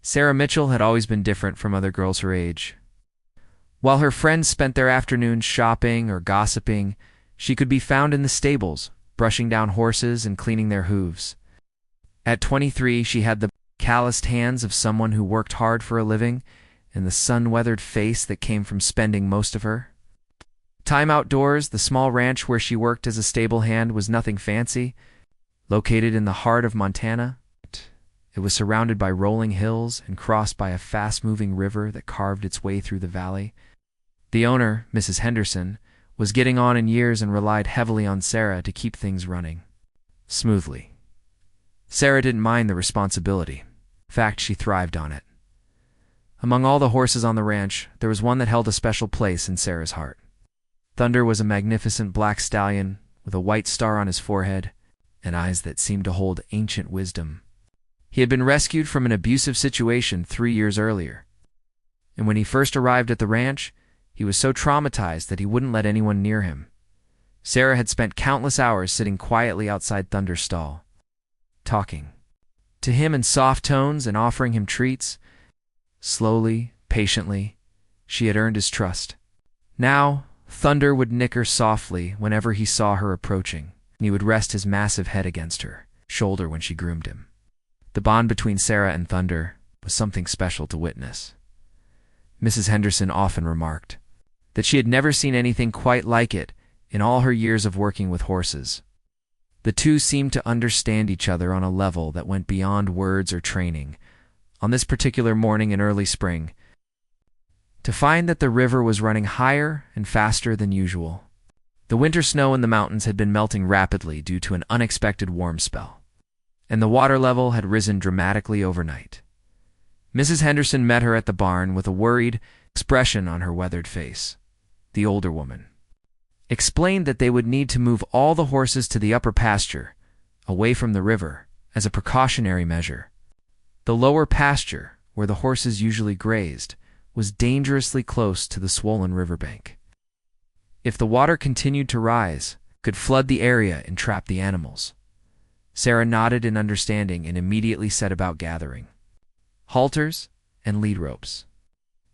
Sarah Mitchell had always been different from other girls her age. While her friends spent their afternoons shopping or gossiping, she could be found in the stables, brushing down horses and cleaning their hooves. At 23, she had the calloused hands of someone who worked hard for a living and the sun-weathered face that came from spending most of her time outdoors. The small ranch where she worked as a stable hand was nothing fancy. Located in the heart of Montana, it was surrounded by rolling hills and crossed by a fast-moving river that carved its way through the valley. The owner, Mrs. Henderson, was getting on in years and relied heavily on Sarah to keep things running smoothly. Sarah didn't mind the responsibility. In fact, she thrived on it. Among all the horses on the ranch, there was one that held a special place in Sarah's heart. Thunder was a magnificent black stallion with a white star on his forehead and eyes that seemed to hold ancient wisdom. He had been rescued from an abusive situation 3 years earlier, and when he first arrived at the ranch, he was so traumatized that he wouldn't let anyone near him. Sarah had spent countless hours sitting quietly outside Thunder's stall, talking to him in soft tones and offering him treats. Slowly, patiently, she had earned his trust. Now, Thunder would nicker softly whenever he saw her approaching, and he would rest his massive head against her shoulder when she groomed him. The bond between Sarah and Thunder was something special to witness. Mrs. Henderson often remarked that she had never seen anything quite like it in all her years of working with horses. The two seemed to understand each other on a level that went beyond words or training. On this particular morning in early spring, to find that the river was running higher and faster than usual. The winter snow in the mountains had been melting rapidly due to an unexpected warm spell, and the water level had risen dramatically overnight. Mrs. Henderson met her at the barn with a worried expression on her weathered face. The older woman explained that they would need to move all the horses to the upper pasture, away from the river, as a precautionary measure. The lower pasture, where the horses usually grazed, was dangerously close to the swollen riverbank. If the water continued to rise, it could flood the area and trap the animals. Sarah nodded in understanding and immediately set about gathering halters and lead ropes.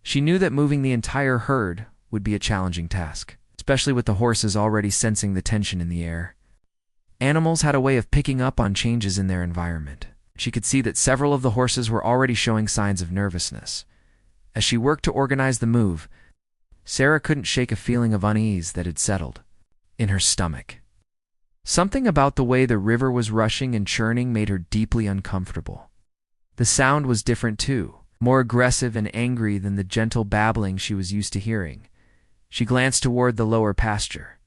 She knew that moving the entire herd would be a challenging task, especially with the horses already sensing the tension in the air. Animals had a way of picking up on changes in their environment. She could see that several of the horses were already showing signs of nervousness. As she worked to organize the move, Sarah couldn't shake a feeling of unease that had settled in her stomach. Something about the way the river was rushing and churning made her deeply uncomfortable. The sound was different too, more aggressive and angry than the gentle babbling she was used to hearing. She glanced toward the lower pasture,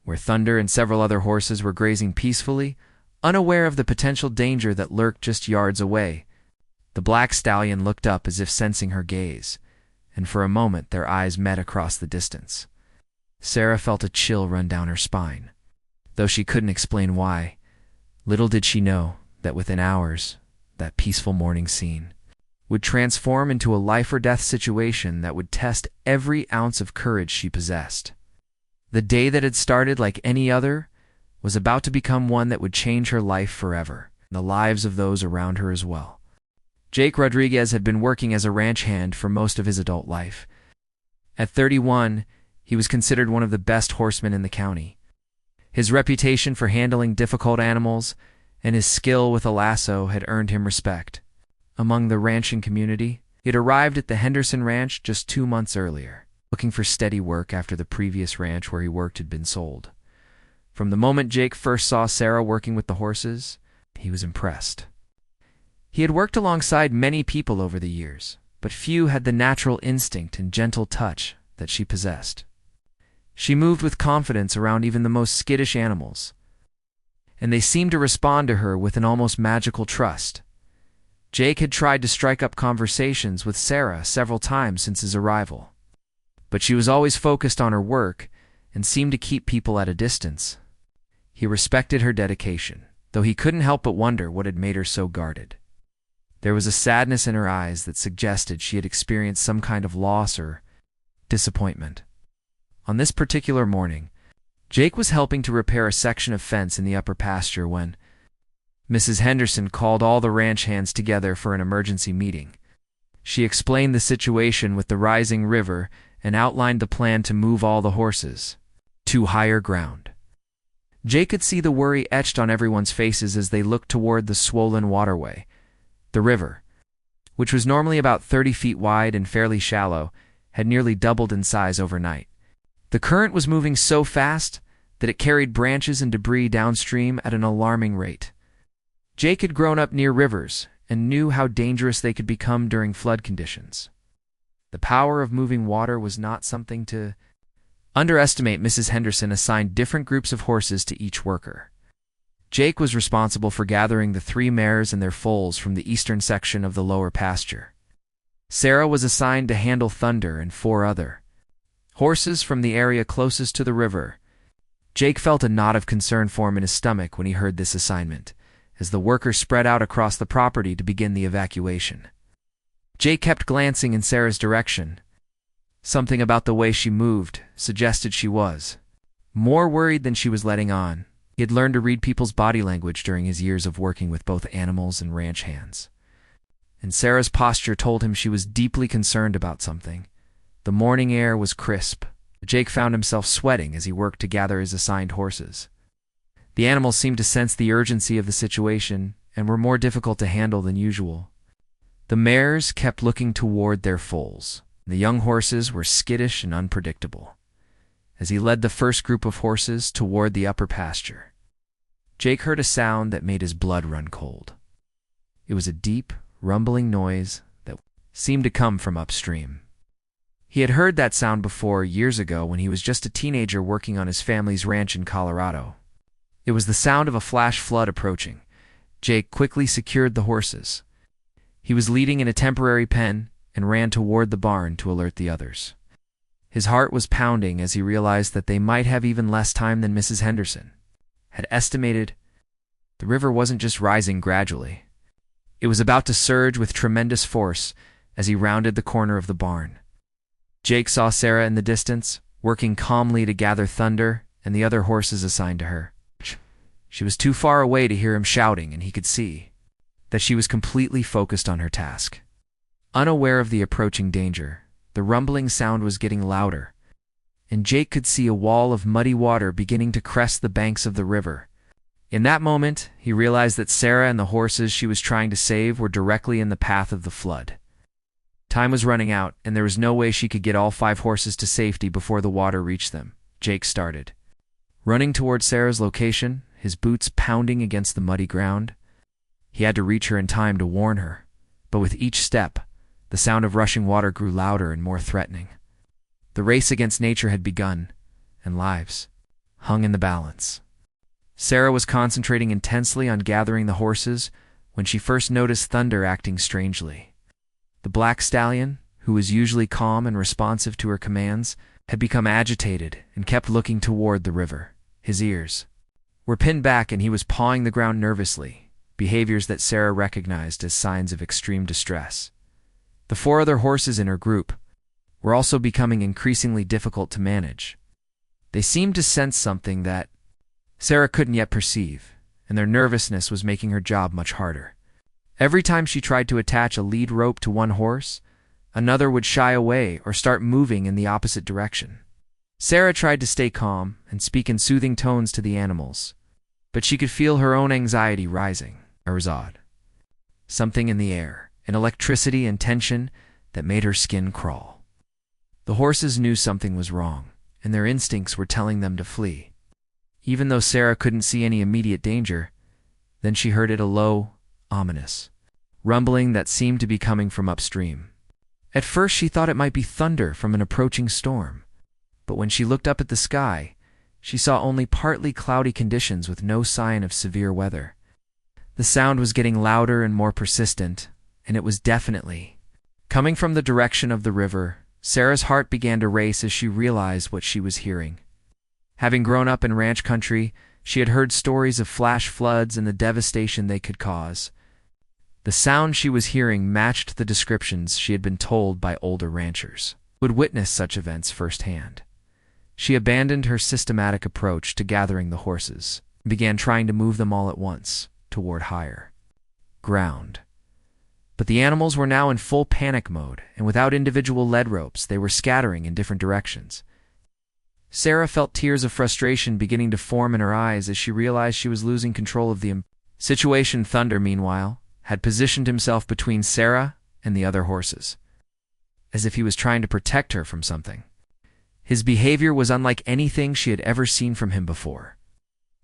where Thunder and several other horses were grazing peacefully, unaware of the potential danger that lurked just yards away. The black stallion looked up as if sensing her gaze, and for a moment their eyes met across the distance. Sarah felt a chill run down her spine, though she couldn't explain why. Little did she know that within hours, that peaceful morning scene would transform into a life-or-death situation that would test every ounce of courage she possessed. The day that had started like any other was about to become one that would change her life forever, and the lives of those around her as well. Jake Rodriguez had been working as a ranch hand for most of his adult life. At 31, he was considered one of the best horsemen in the county. His reputation for handling difficult animals and his skill with a lasso had earned him respect among the ranching community. He had arrived at the Henderson Ranch just 2 months earlier, looking for steady work after the previous ranch where he worked had been sold. From the moment Jake first saw Sarah working with the horses, he was impressed. He had worked alongside many people over the years, but few had the natural instinct and gentle touch that she possessed. She moved with confidence around even the most skittish animals, and they seemed to respond to her with an almost magical trust. Jake had tried to strike up conversations with Sarah several times since his arrival, but she was always focused on her work and seemed to keep people at a distance. He respected her dedication, though he couldn't help but wonder what had made her so guarded. There was a sadness in her eyes that suggested she had experienced some kind of loss or disappointment. On this particular morning, Jake was helping to repair a section of fence in the upper pasture when Mrs. Henderson called all the ranch hands together for an emergency meeting. She explained the situation with the rising river and outlined the plan to move all the horses to higher ground. Jake could see the worry etched on everyone's faces as they looked toward the swollen waterway. The river, which was normally about 30 feet wide and fairly shallow, had nearly doubled in size overnight. The current was moving so fast that it carried branches and debris downstream at an alarming rate. Jake had grown up near rivers and knew how dangerous they could become during flood conditions. The power of moving water was not something to underestimate. Mrs. Henderson assigned different groups of horses to each worker. Jake was responsible for gathering the 3 mares and their foals from the eastern section of the lower pasture. Sarah was assigned to handle Thunder and 4 other horses from the area closest to the river. Jake felt a knot of concern form in his stomach when he heard this assignment, as the workers spread out across the property to begin the evacuation. Jake kept glancing in Sarah's direction. Something about the way she moved suggested she was more worried than she was letting on. He had learned to read people's body language during his years of working with both animals and ranch hands. And Sarah's posture told him she was deeply concerned about something. The morning air was crisp. Jake found himself sweating as he worked to gather his assigned horses. The animals seemed to sense the urgency of the situation and were more difficult to handle than usual. The mares kept looking toward their foals. The young horses were skittish and unpredictable. As he led the first group of horses toward the upper pasture, Jake heard a sound that made his blood run cold. It was a deep, rumbling noise that seemed to come from upstream. He had heard that sound before years ago when he was just a teenager working on his family's ranch in Colorado. It was the sound of a flash flood approaching. Jake quickly secured the horses. He was leading in a temporary pen and ran toward the barn to alert the others. His heart was pounding as he realized that they might have even less time than Mrs. Henderson had estimated. The river wasn't just rising gradually. It was about to surge with tremendous force as he rounded the corner of the barn. Jake saw Sarah in the distance, working calmly to gather Thunder and the other horses assigned to her. She was too far away to hear him shouting, and he could see that she was completely focused on her task. Unaware of the approaching danger, the rumbling sound was getting louder, and Jake could see a wall of muddy water beginning to crest the banks of the river. In that moment, he realized that Sarah and the horses she was trying to save were directly in the path of the flood. Time was running out, and there was no way she could get all 5 horses to safety before the water reached them. Jake started running toward Sarah's location, his boots pounding against the muddy ground. He had to reach her in time to warn her, but with each step, the sound of rushing water grew louder and more threatening. The race against nature had begun, and lives hung in the balance. Sarah was concentrating intensely on gathering the horses when she first noticed Thunder acting strangely. The black stallion, who was usually calm and responsive to her commands, had become agitated and kept looking toward the river. His ears were pinned back and he was pawing the ground nervously, behaviors that Sarah recognized as signs of extreme distress. The 4 other horses in her group were also becoming increasingly difficult to manage. They seemed to sense something that Sarah couldn't yet perceive, and their nervousness was making her job much harder. Every time she tried to attach a lead rope to one horse, another would shy away or start moving in the opposite direction. Sarah tried to stay calm and speak in soothing tones to the animals, but she could feel her own anxiety rising. It was odd. Something in the air, an electricity and tension that made her skin crawl. The horses knew something was wrong, and their instincts were telling them to flee. Even though Sarah couldn't see any immediate danger, then she heard it, a low, ominous rumbling that seemed to be coming from upstream. At first she thought it might be thunder from an approaching storm, but when she looked up at the sky, she saw only partly cloudy conditions with no sign of severe weather. The sound was getting louder and more persistent, and it was definitely coming from the direction of the river. Sarah's heart began to race as she realized what she was hearing. Having grown up in ranch country, she had heard stories of flash floods and the devastation they could cause. The sound she was hearing matched the descriptions she had been told by older ranchers who would witness such events firsthand. She abandoned her systematic approach to gathering the horses and began trying to move them all at once toward higher ground. But the animals were now in full panic mode, and without individual lead ropes, they were scattering in different directions. Sarah felt tears of frustration beginning to form in her eyes as she realized she was losing control of the situation. Thunder, meanwhile, had positioned himself between Sarah and the other horses, as if he was trying to protect her from something. His behavior was unlike anything she had ever seen from him before.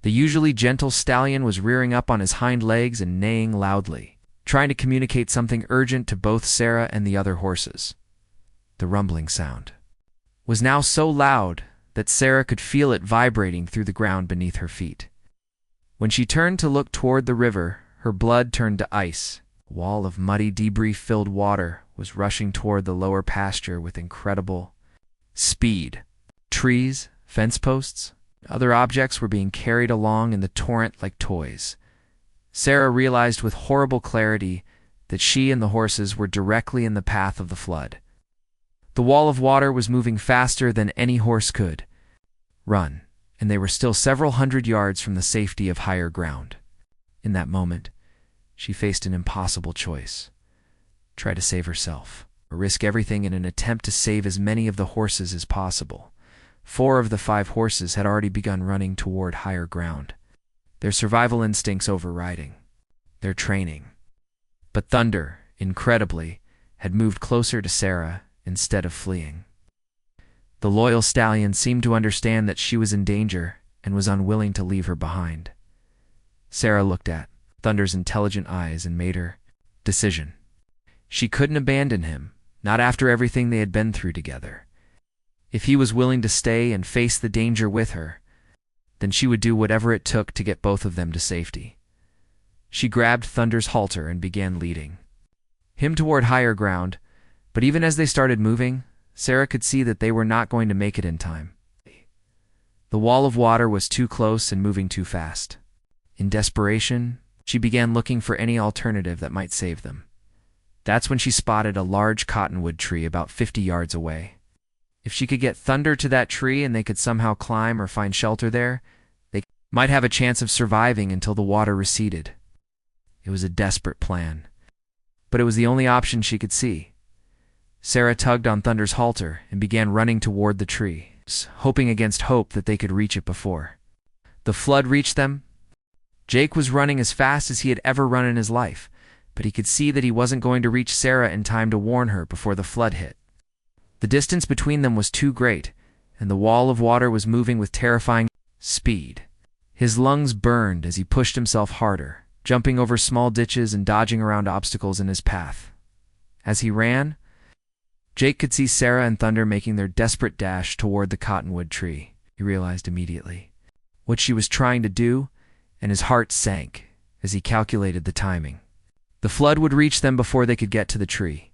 The usually gentle stallion was rearing up on his hind legs and neighing loudly, trying to communicate something urgent to both Sarah and the other horses. The rumbling sound was now so loud that Sarah could feel it vibrating through the ground beneath her feet. When she turned to look toward the river, her blood turned to ice. A wall of muddy, debris-filled water was rushing toward the lower pasture with incredible speed. Trees, fence posts, other objects were being carried along in the torrent like toys. Sarah realized with horrible clarity that she and the horses were directly in the path of the flood. The wall of water was moving faster than any horse could run, and they were still several hundred yards from the safety of higher ground. In that moment, she faced an impossible choice: try to save herself, or risk everything in an attempt to save as many of the horses as possible. 4 of the 5 horses had already begun running toward higher ground, their survival instincts overriding their training. But Thunder, incredibly, had moved closer to Sarah instead of fleeing. The loyal stallion seemed to understand that she was in danger and was unwilling to leave her behind. Sarah looked at Thunder's intelligent eyes and made her decision. She couldn't abandon him, not after everything they had been through together. If he was willing to stay and face the danger with her, then she would do whatever it took to get both of them to safety. She grabbed Thunder's halter and began leading him toward higher ground, but even as they started moving, Sarah could see that they were not going to make it in time. The wall of water was too close and moving too fast. In desperation, she began looking for any alternative that might save them. That's when she spotted a large cottonwood tree about 50 yards away. If she could get Thunder to that tree and they could somehow climb or find shelter there, they might have a chance of surviving until the water receded. It was a desperate plan, but it was the only option she could see. Sarah tugged on Thunder's halter and began running toward the tree, hoping against hope that they could reach it before the flood reached them. Jake was running as fast as he had ever run in his life, but he could see that he wasn't going to reach Sarah in time to warn her before the flood hit. The distance between them was too great, and the wall of water was moving with terrifying speed. His lungs burned as he pushed himself harder, jumping over small ditches and dodging around obstacles in his path. As he ran, Jake could see Sarah and Thunder making their desperate dash toward the cottonwood tree. He realized immediately what she was trying to do, and his heart sank as he calculated the timing. The flood would reach them before they could get to the tree.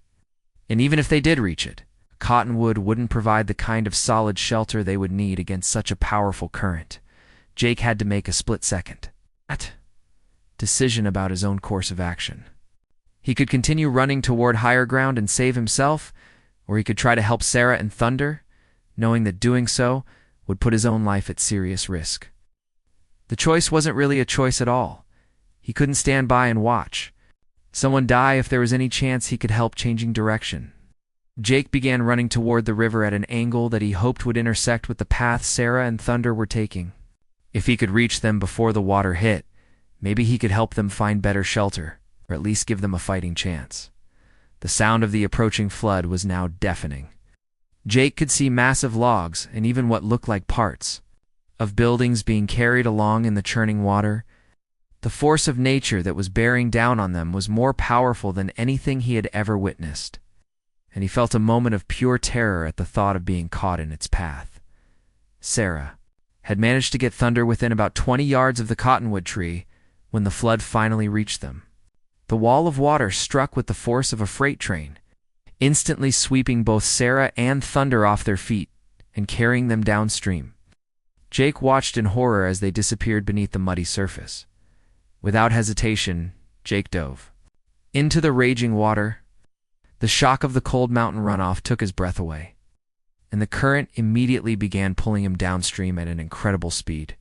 And even if they did reach it, cottonwood wouldn't provide the kind of solid shelter they would need against such a powerful current. Jake had to make a split-second decision about his own course of action. He could continue running toward higher ground and save himself, or he could try to help Sarah and Thunder, knowing that doing so would put his own life at serious risk. The choice wasn't really a choice at all. He couldn't stand by and watch someone die if there was any chance he could help changing direction. Jake began running toward the river at an angle that he hoped would intersect with the path Sarah and Thunder were taking. If he could reach them before the water hit, maybe he could help them find better shelter, or at least give them a fighting chance. The sound of the approaching flood was now deafening. Jake could see massive logs and even what looked like parts of buildings being carried along in the churning water. The force of nature that was bearing down on them was more powerful than anything he had ever witnessed, and he felt a moment of pure terror at the thought of being caught in its path. Sarah had managed to get Thunder within about 20 yards of the cottonwood tree when the flood finally reached them. The wall of water struck with the force of a freight train, instantly sweeping both Sarah and Thunder off their feet and carrying them downstream. Jake watched in horror as they disappeared beneath the muddy surface. Without hesitation, Jake dove into the raging water. The shock of the cold mountain runoff took his breath away, and the current immediately began pulling him downstream at an incredible speed.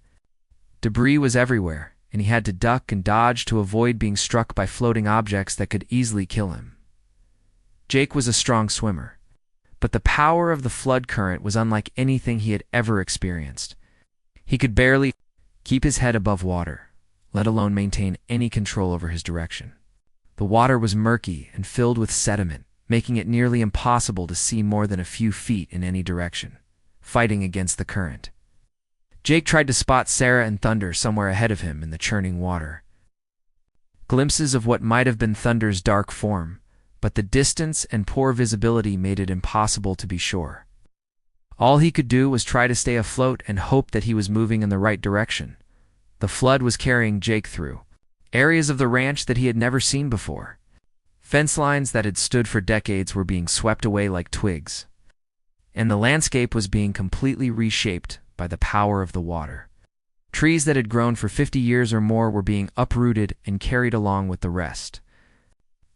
Debris was everywhere, and he had to duck and dodge to avoid being struck by floating objects that could easily kill him. Jake was a strong swimmer, but the power of the flood current was unlike anything he had ever experienced. He could barely keep his head above water, let alone maintain any control over his direction. The water was murky and filled with sediment, making it nearly impossible to see more than a few feet in any direction, fighting against the current. Jake tried to spot Sarah and Thunder somewhere ahead of him in the churning water. Glimpses of what might have been Thunder's dark form, but the distance and poor visibility made it impossible to be sure. All he could do was try to stay afloat and hope that he was moving in the right direction. The flood was carrying Jake through areas of the ranch that he had never seen before. Fence lines that had stood for decades were being swept away like twigs, and the landscape was being completely reshaped by the power of the water. Trees that had grown for 50 years or more were being uprooted and carried along with the rest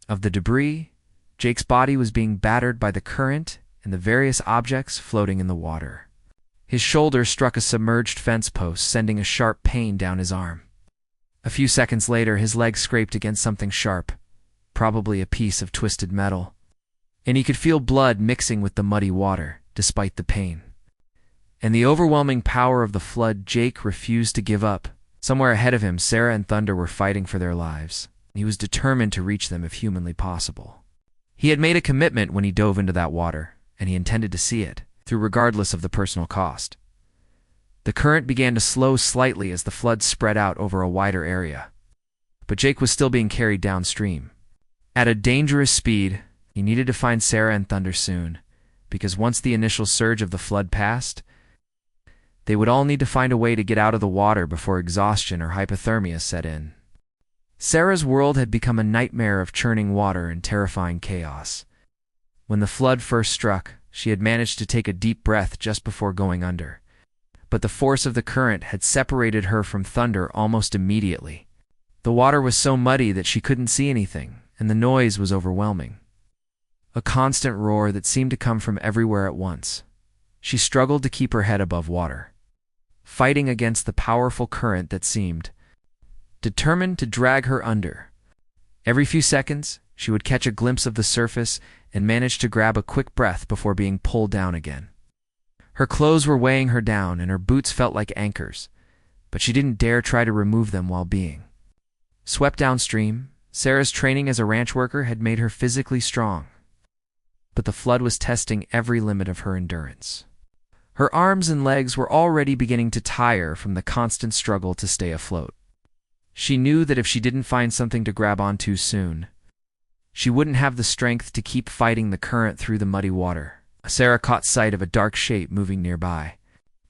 of the debris. Jake's body was being battered by the current and the various objects floating in the water. His shoulder struck a submerged fence post, sending a sharp pain down his arm. A few seconds later, his leg scraped against something sharp, probably a piece of twisted metal, and he could feel blood mixing with the muddy water, despite the pain and the overwhelming power of the flood. Jake refused to give up. Somewhere ahead of him, Sarah and Thunder were fighting for their lives. He was determined to reach them if humanly possible. He had made a commitment when he dove into that water, and he intended to see it through regardless of the personal cost. The current began to slow slightly as the flood spread out over a wider area, but Jake was still being carried downstream. At a dangerous speed, he needed to find Sarah and Thunder soon, because once the initial surge of the flood passed, they would all need to find a way to get out of the water before exhaustion or hypothermia set in. Sarah's world had become a nightmare of churning water and terrifying chaos. When the flood first struck, she had managed to take a deep breath just before going under, but the force of the current had separated her from Thunder almost immediately. The water was so muddy that she couldn't see anything, and the noise was overwhelming. A constant roar that seemed to come from everywhere at once. She struggled to keep her head above water, fighting against the powerful current that seemed determined to drag her under. Every few seconds, she would catch a glimpse of the surface and manage to grab a quick breath before being pulled down again. Her clothes were weighing her down and her boots felt like anchors, but she didn't dare try to remove them while being swept downstream. Sarah's training as a ranch worker had made her physically strong, but the flood was testing every limit of her endurance. Her arms and legs were already beginning to tire from the constant struggle to stay afloat. She knew that if she didn't find something to grab onto soon, she wouldn't have the strength to keep fighting the current through the muddy water. Sarah caught sight of a dark shape moving nearby.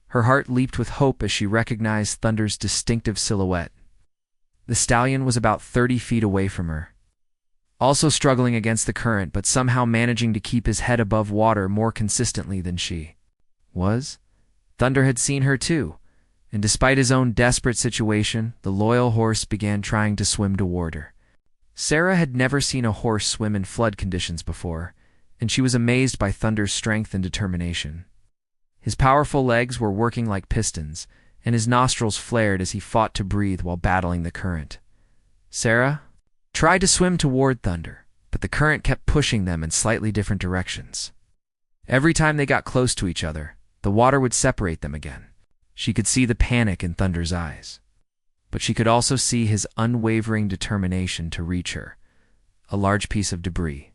Her heart leaped with hope as she recognized Thunder's distinctive silhouette. The stallion was about 30 feet away from her, also struggling against the current but somehow managing to keep his head above water more consistently than she was. Thunder had seen her too, and despite his own desperate situation, the loyal horse began trying to swim toward her. Sarah had never seen a horse swim in flood conditions before, and she was amazed by Thunder's strength and determination. His powerful legs were working like pistons, and his nostrils flared as he fought to breathe while battling the current. Sarah tried to swim toward Thunder, but the current kept pushing them in slightly different directions. Every time they got close to each other, the water would separate them again. She could see the panic in Thunder's eyes, but she could also see his unwavering determination to reach her. A large piece of debris,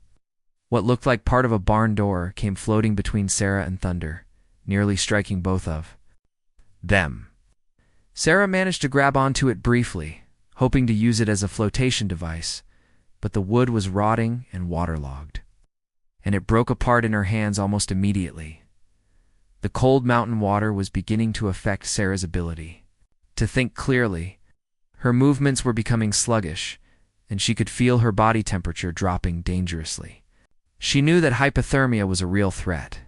what looked like part of a barn door, came floating between Sarah and Thunder, nearly striking both of them. Sarah managed to grab onto it briefly, hoping to use it as a flotation device, but the wood was rotting and waterlogged, and it broke apart in her hands almost immediately. The cold mountain water was beginning to affect Sarah's ability to think clearly. Her movements were becoming sluggish, and she could feel her body temperature dropping dangerously. She knew that hypothermia was a real threat,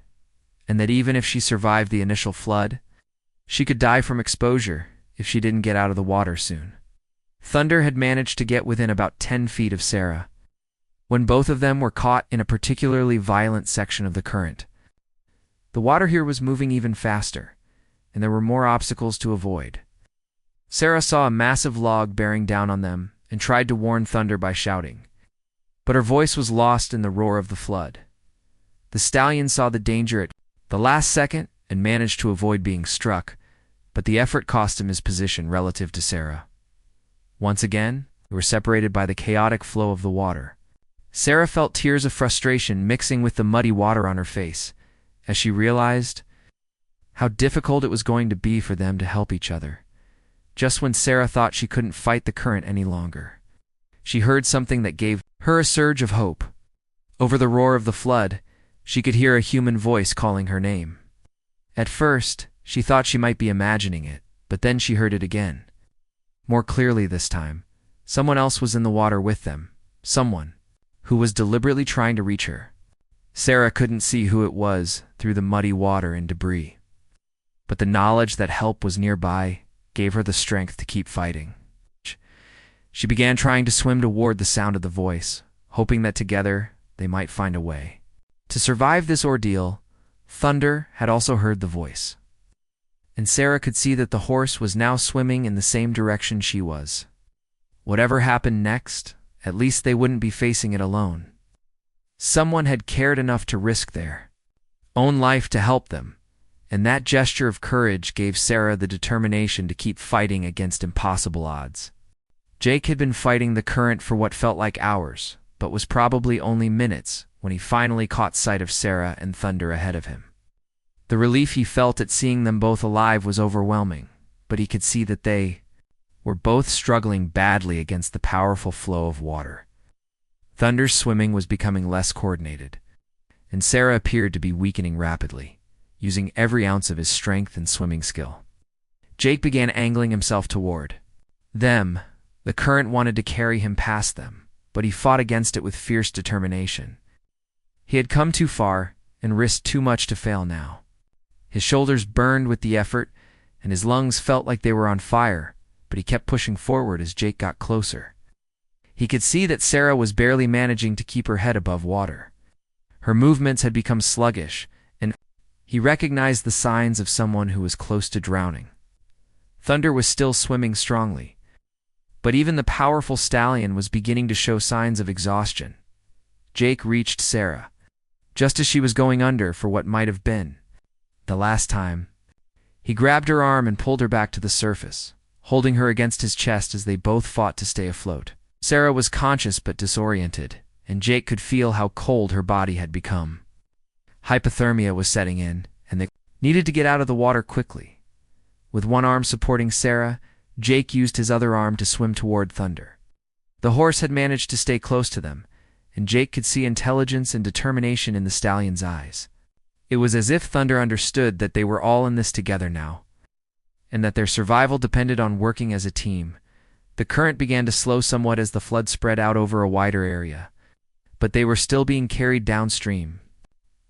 and that even if she survived the initial flood, she could die from exposure if she didn't get out of the water soon. Thunder had managed to get within about 10 feet of Sarah, when both of them were caught in a particularly violent section of the current. The water here was moving even faster, and there were more obstacles to avoid. Sarah saw a massive log bearing down on them and tried to warn Thunder by shouting. But her voice was lost in the roar of the flood. The stallion saw the danger at the last second and managed to avoid being struck, but the effort cost him his position relative to Sarah. Once again, they were separated by the chaotic flow of the water. Sarah felt tears of frustration mixing with the muddy water on her face, as she realized how difficult it was going to be for them to help each other. Just when Sarah thought she couldn't fight the current any longer, she heard something that gave her a surge of hope. Over the roar of the flood, she could hear a human voice calling her name. At first, she thought she might be imagining it, but then she heard it again. More clearly this time, someone else was in the water with them, someone who was deliberately trying to reach her. Sarah couldn't see who it was through the muddy water and debris, but the knowledge that help was nearby gave her the strength to keep fighting. She began trying to swim toward the sound of the voice, hoping that together they might find a way. To survive this ordeal, Thunder had also heard the voice, and Sarah could see that the horse was now swimming in the same direction she was. Whatever happened next, at least they wouldn't be facing it alone. Someone had cared enough to risk their own life to help them, and that gesture of courage gave Sarah the determination to keep fighting against impossible odds. Jake had been fighting the current for what felt like hours, but was probably only minutes when he finally caught sight of Sarah and Thunder ahead of him. The relief he felt at seeing them both alive was overwhelming, but he could see that they were both struggling badly against the powerful flow of water. Thunder's swimming was becoming less coordinated, and Sarah appeared to be weakening rapidly, using every ounce of his strength and swimming skill. Jake began angling himself toward them. The current wanted to carry him past them, but he fought against it with fierce determination. He had come too far and risked too much to fail now. His shoulders burned with the effort, and his lungs felt like they were on fire, but he kept pushing forward as Jake got closer. He could see that Sarah was barely managing to keep her head above water. Her movements had become sluggish, and he recognized the signs of someone who was close to drowning. Thunder was still swimming strongly, but even the powerful stallion was beginning to show signs of exhaustion. Jake reached Sarah, just as she was going under for what might have been the last time. He grabbed her arm and pulled her back to the surface, holding her against his chest as they both fought to stay afloat. Sarah was conscious but disoriented, and Jake could feel how cold her body had become. Hypothermia was setting in, and they needed to get out of the water quickly. With one arm supporting Sarah, Jake used his other arm to swim toward Thunder. The horse had managed to stay close to them, and Jake could see intelligence and determination in the stallion's eyes. It was as if Thunder understood that they were all in this together now, and that their survival depended on working as a team. The current began to slow somewhat as the flood spread out over a wider area, but they were still being carried downstream.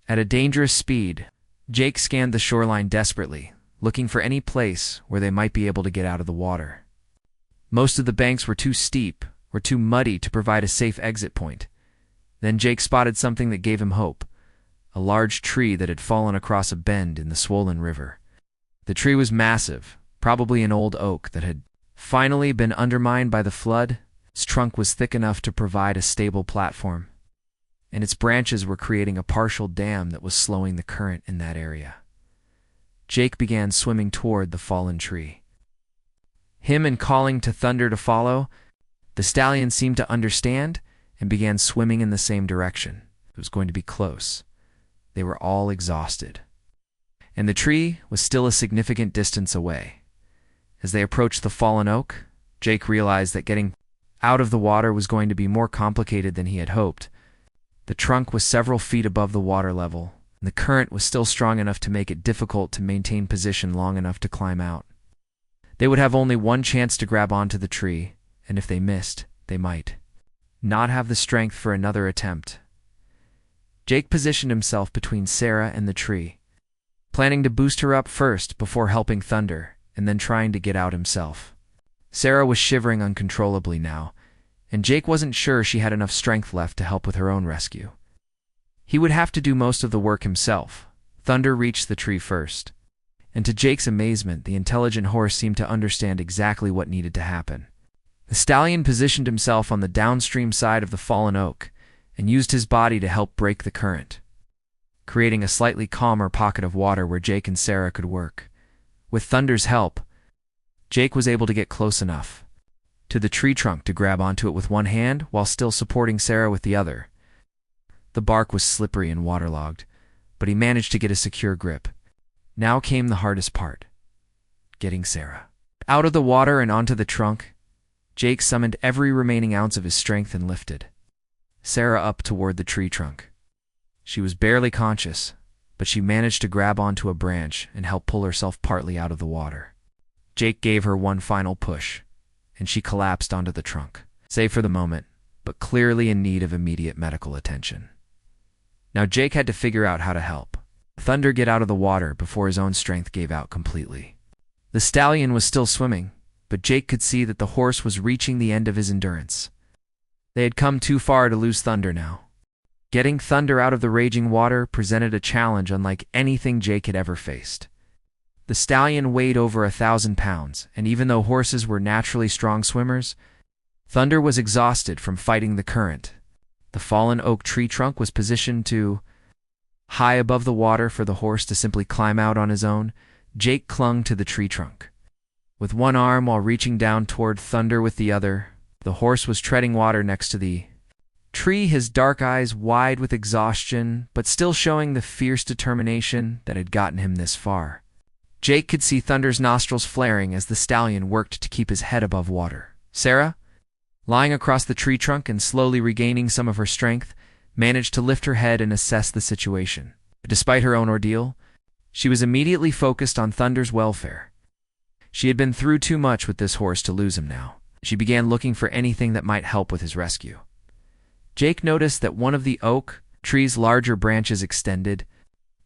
At a dangerous speed, Jake scanned the shoreline desperately, looking for any place where they might be able to get out of the water. Most of the banks were too steep or too muddy to provide a safe exit point. Then Jake spotted something that gave him hope, a large tree that had fallen across a bend in the swollen river. The tree was massive, probably an old oak that had finally been undermined by the flood. Its trunk was thick enough to provide a stable platform, and its branches were creating a partial dam that was slowing the current in that area. Jake began swimming toward the fallen tree. Him and calling to Thunder to follow, the stallion seemed to understand and began swimming in the same direction. It was going to be close. They were all exhausted, and the tree was still a significant distance away. As they approached the fallen oak, Jake realized that getting out of the water was going to be more complicated than he had hoped. The trunk was several feet above the water level, and the current was still strong enough to make it difficult to maintain position long enough to climb out. They would have only one chance to grab onto the tree, and if they missed, they might not have the strength for another attempt. Jake positioned himself between Sarah and the tree, planning to boost her up first before helping Thunder, and then trying to get out himself. Sarah was shivering uncontrollably now, and Jake wasn't sure she had enough strength left to help with her own rescue. He would have to do most of the work himself. Thunder reached the tree first. and to Jake's amazement, the intelligent horse seemed to understand exactly what needed to happen. The stallion positioned himself on the downstream side of the fallen oak and used his body to help break the current, creating a slightly calmer pocket of water where Jake and Sarah could work. With Thunder's help, Jake was able to get close enough to the tree trunk to grab onto it with one hand while still supporting Sarah with the other. The bark was slippery and waterlogged, but he managed to get a secure grip. Now came the hardest part: getting Sarah out of the water and onto the trunk. Jake summoned every remaining ounce of his strength and lifted Sarah up toward the tree trunk. She was barely conscious, but she managed to grab onto a branch and help pull herself partly out of the water. Jake gave her one final push, and she collapsed onto the trunk, safe for the moment, but clearly in need of immediate medical attention. Now Jake had to figure out how to help Thunder get out of the water before his own strength gave out completely. The stallion was still swimming, but Jake could see that the horse was reaching the end of his endurance. They had come too far to lose Thunder now. Getting Thunder out of the raging water presented a challenge unlike anything Jake had ever faced. The stallion weighed over 1,000 pounds, and even though horses were naturally strong swimmers, Thunder was exhausted from fighting the current. The fallen oak tree trunk was positioned too high above the water for the horse to simply climb out on his own. Jake clung to the tree trunk with one arm while reaching down toward Thunder with the other. The horse was treading water next to the tree, his dark eyes wide with exhaustion, but still showing the fierce determination that had gotten him this far. Jake could see Thunder's nostrils flaring as the stallion worked to keep his head above water. Sarah, lying across the tree trunk and slowly regaining some of her strength, managed to lift her head and assess the situation. Despite her own ordeal, she was immediately focused on Thunder's welfare. She had been through too much with this horse to lose him now. She began looking for anything that might help with his rescue. Jake noticed that one of the oak tree's larger branches extended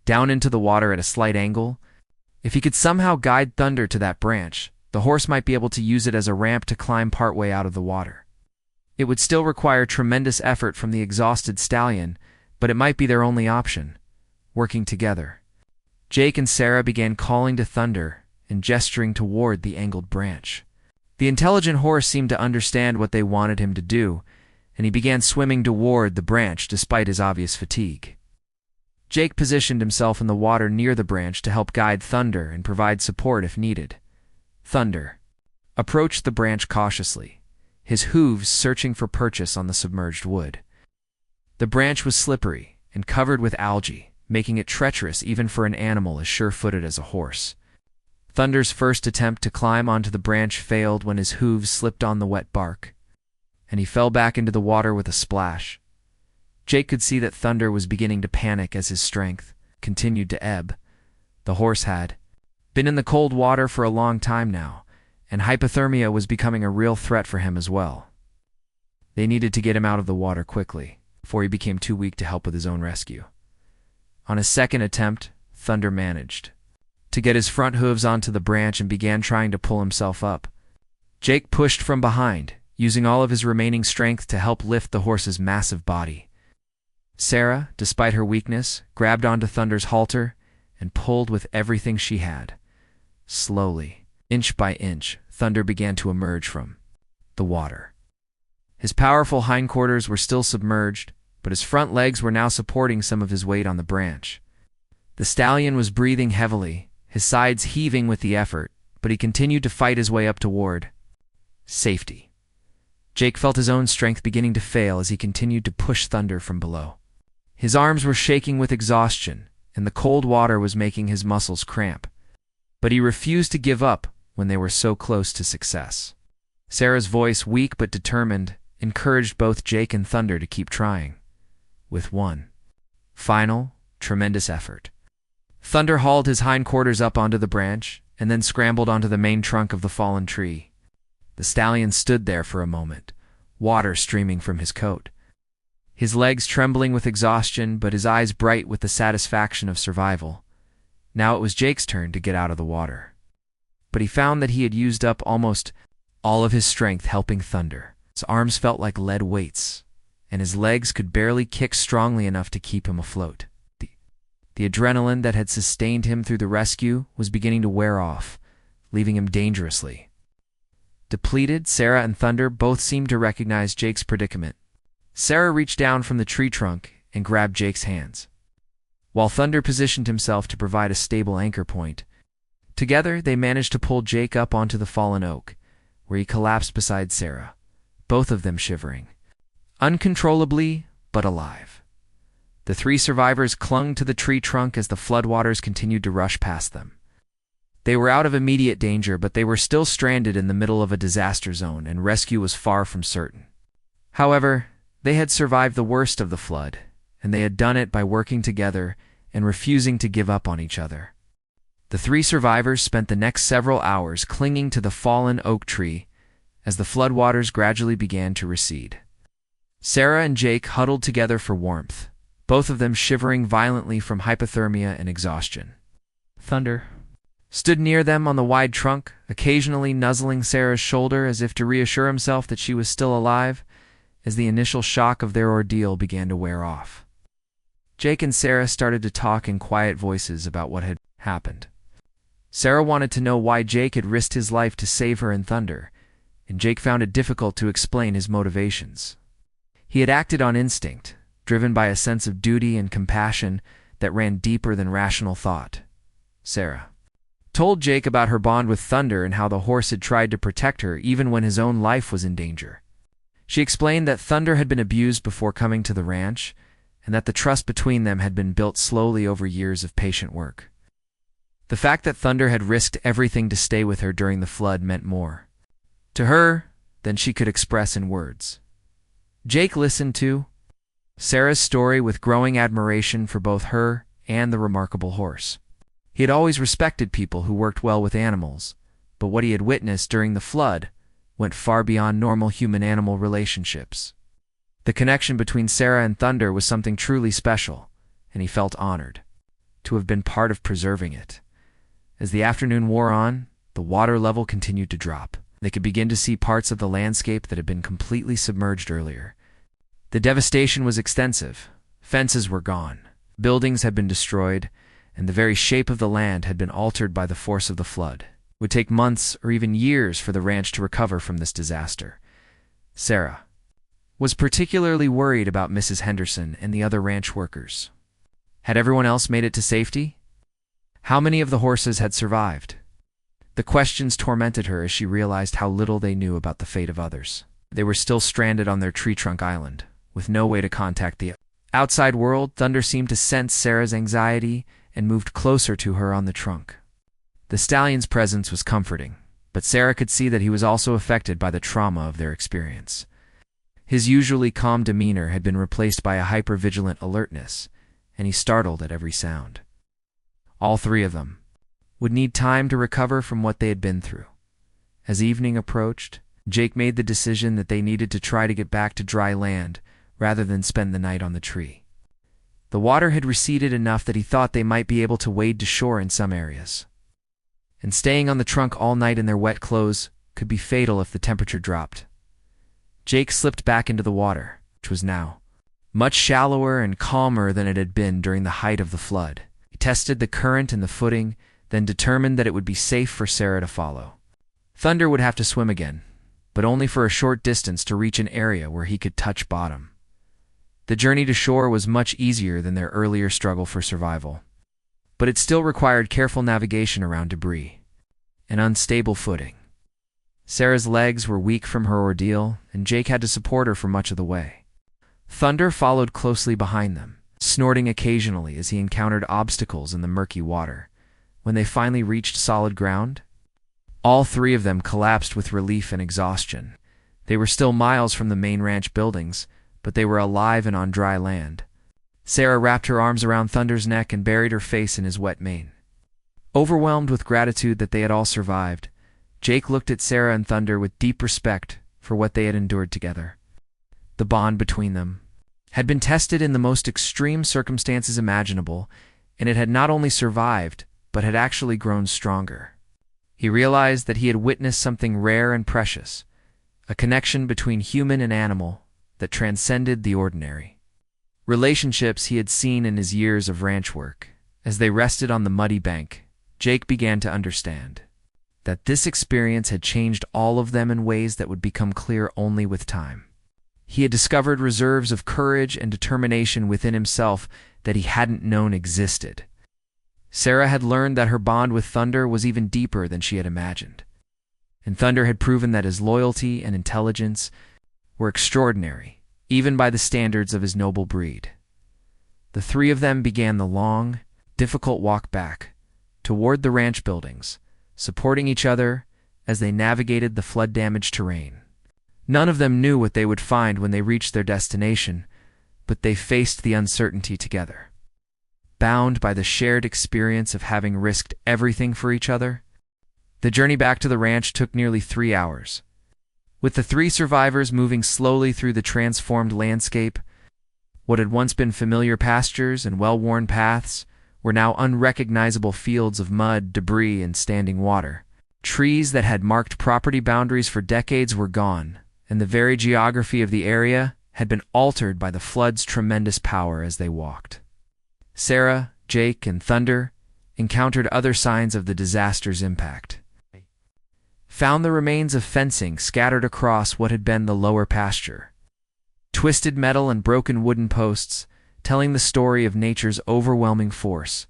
down into the water at a slight angle. If he could somehow guide Thunder to that branch, the horse might be able to use it as a ramp to climb partway out of the water. It would still require tremendous effort from the exhausted stallion, but it might be their only option, working together. Jake and Sarah began calling to Thunder and gesturing toward the angled branch. The intelligent horse seemed to understand what they wanted him to do, and he began swimming toward the branch despite his obvious fatigue. Jake positioned himself in the water near the branch to help guide Thunder and provide support if needed. Thunder approached the branch cautiously, his hooves searching for purchase on the submerged wood. The branch was slippery and covered with algae, making it treacherous even for an animal as sure-footed as a horse. Thunder's first attempt to climb onto the branch failed when his hooves slipped on the wet bark, and he fell back into the water with a splash. Jake could see that Thunder was beginning to panic as his strength continued to ebb. The horse had been in the cold water for a long time now, and hypothermia was becoming a real threat for him as well. They needed to get him out of the water quickly, before he became too weak to help with his own rescue. On his second attempt, Thunder managed to get his front hooves onto the branch and began trying to pull himself up. Jake pushed from behind, using all of his remaining strength to help lift the horse's massive body. Sarah, despite her weakness, grabbed onto Thunder's halter and pulled with everything she had. Slowly, inch by inch, Thunder began to emerge from the water. His powerful hindquarters were still submerged, but his front legs were now supporting some of his weight on the branch. The stallion was breathing heavily, his sides heaving with the effort, but he continued to fight his way up toward safety. Jake felt his own strength beginning to fail as he continued to push Thunder from below. His arms were shaking with exhaustion, and the cold water was making his muscles cramp. But he refused to give up when they were so close to success. Sarah's voice, weak but determined, encouraged both Jake and Thunder to keep trying. With one final, tremendous effort, Thunder hauled his hindquarters up onto the branch and then scrambled onto the main trunk of the fallen tree. The stallion stood there for a moment, water streaming from his coat. His legs trembling with exhaustion, but his eyes bright with the satisfaction of survival. Now it was Jake's turn to get out of the water. But he found that he had used up almost all of his strength helping Thunder. His arms felt like lead weights, and his legs could barely kick strongly enough to keep him afloat. The adrenaline that had sustained him through the rescue was beginning to wear off, leaving him dangerously depleted. Sarah and Thunder both seemed to recognize Jake's predicament. Sarah reached down from the tree trunk and grabbed Jake's hands, while Thunder positioned himself to provide a stable anchor point. Together, they managed to pull Jake up onto the fallen oak, where he collapsed beside Sarah, both of them shivering, uncontrollably but alive. The three survivors clung to the tree trunk as the floodwaters continued to rush past them. They were out of immediate danger, but they were still stranded in the middle of a disaster zone, and rescue was far from certain. However, they had survived the worst of the flood, and they had done it by working together and refusing to give up on each other. The three survivors spent the next several hours clinging to the fallen oak tree as the floodwaters gradually began to recede. Sarah and Jake huddled together for warmth, both of them shivering violently from hypothermia and exhaustion. Thunder stood near them on the wide trunk, occasionally nuzzling Sarah's shoulder as if to reassure himself that she was still alive, as the initial shock of their ordeal began to wear off. Jake and Sarah started to talk in quiet voices about what had happened. Sarah wanted to know why Jake had risked his life to save her and Thunder, and Jake found it difficult to explain his motivations. He had acted on instinct, driven by a sense of duty and compassion that ran deeper than rational thought. Sarah told Jake about her bond with Thunder and how the horse had tried to protect her even when his own life was in danger. She explained that Thunder had been abused before coming to the ranch, and that the trust between them had been built slowly over years of patient work. The fact that Thunder had risked everything to stay with her during the flood meant more to her than she could express in words. Jake listened to Sarah's story with growing admiration for both her and the remarkable horse. He had always respected people who worked well with animals, but what he had witnessed during the flood went far beyond normal human-animal relationships. The connection between Sarah and Thunder was something truly special, and he felt honored to have been part of preserving it. As the afternoon wore on, the water level continued to drop. They could begin to see parts of the landscape that had been completely submerged earlier. The devastation was extensive. Fences were gone, buildings had been destroyed, and the very shape of the land had been altered by the force of the flood. It would take months or even years for the ranch to recover from this disaster. Sarah was particularly worried about Mrs. Henderson and the other ranch workers. Had everyone else made it to safety? How many of the horses had survived? The questions tormented her as she realized how little they knew about the fate of others. They were still stranded on their tree trunk island, with no way to contact the outside world. Thunder seemed to sense Sarah's anxiety and moved closer to her on the trunk. The stallion's presence was comforting, but Sarah could see that he was also affected by the trauma of their experience. His usually calm demeanor had been replaced by a hyper-vigilant alertness, and he startled at every sound. All three of them would need time to recover from what they had been through. As evening approached, Jake made the decision that they needed to try to get back to dry land rather than spend the night on the tree. The water had receded enough that he thought they might be able to wade to shore in some areas, and staying on the trunk all night in their wet clothes could be fatal if the temperature dropped. Jake slipped back into the water, which was now much shallower and calmer than it had been during the height of the flood. He tested the current and the footing, then determined that it would be safe for Sarah to follow. Thunder would have to swim again, but only for a short distance to reach an area where he could touch bottom. The journey to shore was much easier than their earlier struggle for survival, but it still required careful navigation around debris and unstable footing. Sarah's legs were weak from her ordeal, and Jake had to support her for much of the way. Thunder followed closely behind them, snorting occasionally as he encountered obstacles in the murky water. When they finally reached solid ground, all three of them collapsed with relief and exhaustion. They were still miles from the main ranch buildings, but they were alive and on dry land. Sarah wrapped her arms around Thunder's neck and buried her face in his wet mane. Overwhelmed with gratitude that they had all survived, Jake looked at Sarah and Thunder with deep respect for what they had endured together. The bond between them had been tested in the most extreme circumstances imaginable, and it had not only survived, but had actually grown stronger. He realized that he had witnessed something rare and precious, a connection between human and animal that transcended the ordinary relationships he had seen in his years of ranch work. As they rested on the muddy bank, Jake began to understand that this experience had changed all of them in ways that would become clear only with time. He had discovered reserves of courage and determination within himself that he hadn't known existed. Sarah had learned that her bond with Thunder was even deeper than she had imagined, and Thunder had proven that his loyalty and intelligence were extraordinary, even by the standards of his noble breed. The three of them began the long, difficult walk back toward the ranch buildings, supporting each other as they navigated the flood-damaged terrain. None of them knew what they would find when they reached their destination, but they faced the uncertainty together. Bound by the shared experience of having risked everything for each other, the journey back to the ranch took nearly 3 hours. With the three survivors moving slowly through the transformed landscape, what had once been familiar pastures and well-worn paths were now unrecognizable fields of mud, debris, and standing water. Trees that had marked property boundaries for decades were gone, and the very geography of the area had been altered by the flood's tremendous power as they walked. Sarah, Jake, and Thunder encountered other signs of the disaster's impact. Found the remains of fencing scattered across what had been the lower pasture. Twisted metal and broken wooden posts, telling the story of nature's overwhelming force.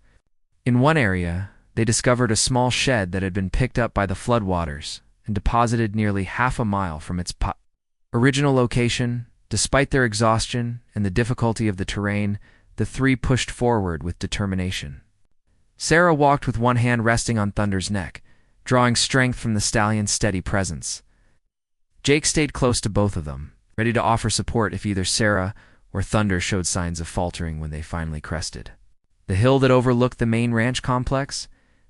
In one area, they discovered a small shed that had been picked up by the floodwaters and deposited nearly half a mile from its original location. Despite their exhaustion and the difficulty of the terrain, the three pushed forward with determination. Sarah walked with one hand resting on Thunder's neck, drawing strength from the stallion's steady presence. Jake stayed close to both of them, ready to offer support if either Sarah or Thunder showed signs of faltering when they finally crested the hill that overlooked the main ranch complex.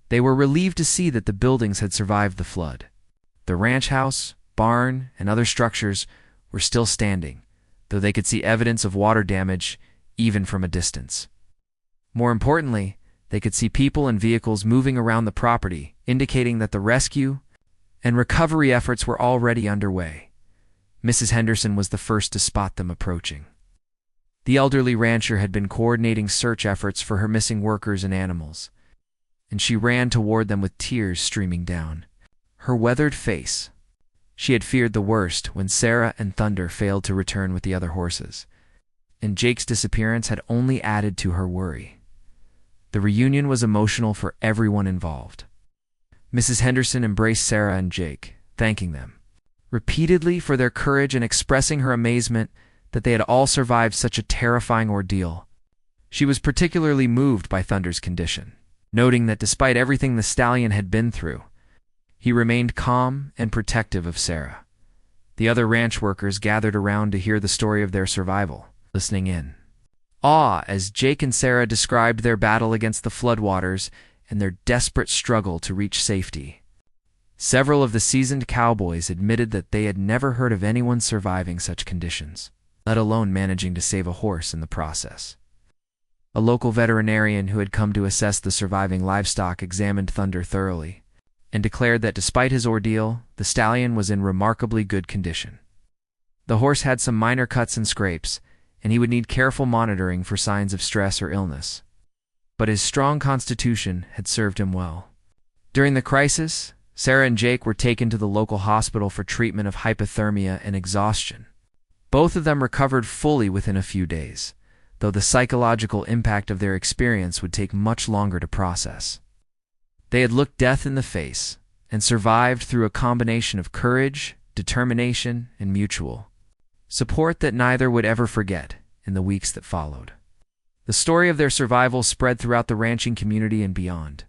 They were relieved to see that the buildings had survived the flood. The ranch house, barn, and other structures were still standing, though they could see evidence of water damage even from a distance. More importantly, they could see people and vehicles moving around the property, indicating that the rescue and recovery efforts were already underway. Mrs. Henderson was the first to spot them approaching. The elderly rancher had been coordinating search efforts for her missing workers and animals, and she ran toward them with tears streaming down her weathered face. She had feared the worst when Sarah and Thunder failed to return with the other horses, and Jake's disappearance had only added to her worry. The reunion was emotional for everyone involved. Mrs. Henderson embraced Sarah and Jake, thanking them repeatedly for their courage and expressing her amazement that they had all survived such a terrifying ordeal. She was particularly moved by Thunder's condition, noting that despite everything the stallion had been through, he remained calm and protective of Sarah. The other ranch workers gathered around to hear the story of their survival, listening in awe as Jake and Sarah described their battle against the floodwaters and their desperate struggle to reach safety. Several of the seasoned cowboys admitted that they had never heard of anyone surviving such conditions, let alone managing to save a horse in the process. A local veterinarian who had come to assess the surviving livestock examined Thunder thoroughly and declared that despite his ordeal, the stallion was in remarkably good condition. The horse had some minor cuts and scrapes, and he would need careful monitoring for signs of stress or illness. But his strong constitution had served him well. During the crisis, Sarah and Jake were taken to the local hospital for treatment of hypothermia and exhaustion. Both of them recovered fully within a few days, though the psychological impact of their experience would take much longer to process. They had looked death in the face and survived through a combination of courage, determination, and mutual support that neither would ever forget in the weeks that followed. The story of their survival spread throughout the ranching community and beyond.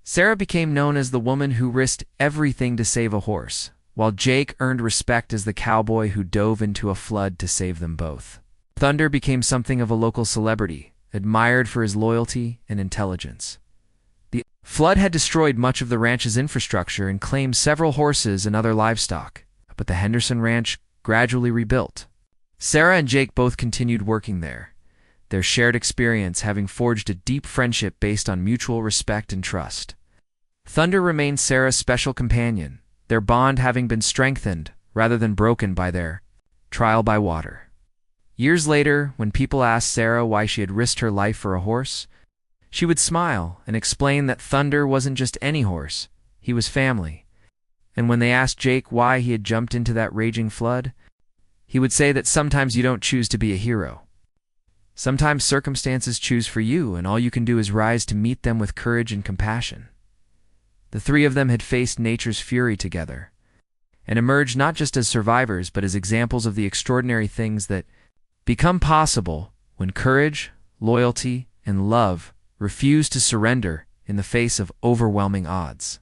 Sarah became known as the woman who risked everything to save a horse, while Jake earned respect as the cowboy who dove into a flood to save them both. Thunder became something of a local celebrity, admired for his loyalty and intelligence. The flood had destroyed much of the ranch's infrastructure and claimed several horses and other livestock, but the Henderson Ranch gradually rebuilt. Sarah and Jake both continued working there, their shared experience having forged a deep friendship based on mutual respect and trust. Thunder remained Sarah's special companion, their bond having been strengthened rather than broken by their trial by water. Years later, when people asked Sarah why she had risked her life for a horse, She would smile and explain that Thunder wasn't just any horse, he was family. And when they asked Jake why he had jumped into that raging flood, he would say that sometimes you don't choose to be a hero. Sometimes circumstances choose for you, and all you can do is rise to meet them with courage and compassion. The three of them had faced nature's fury together, and emerged not just as survivors but as examples of the extraordinary things that become possible when courage, loyalty, and love refuse to surrender in the face of overwhelming odds.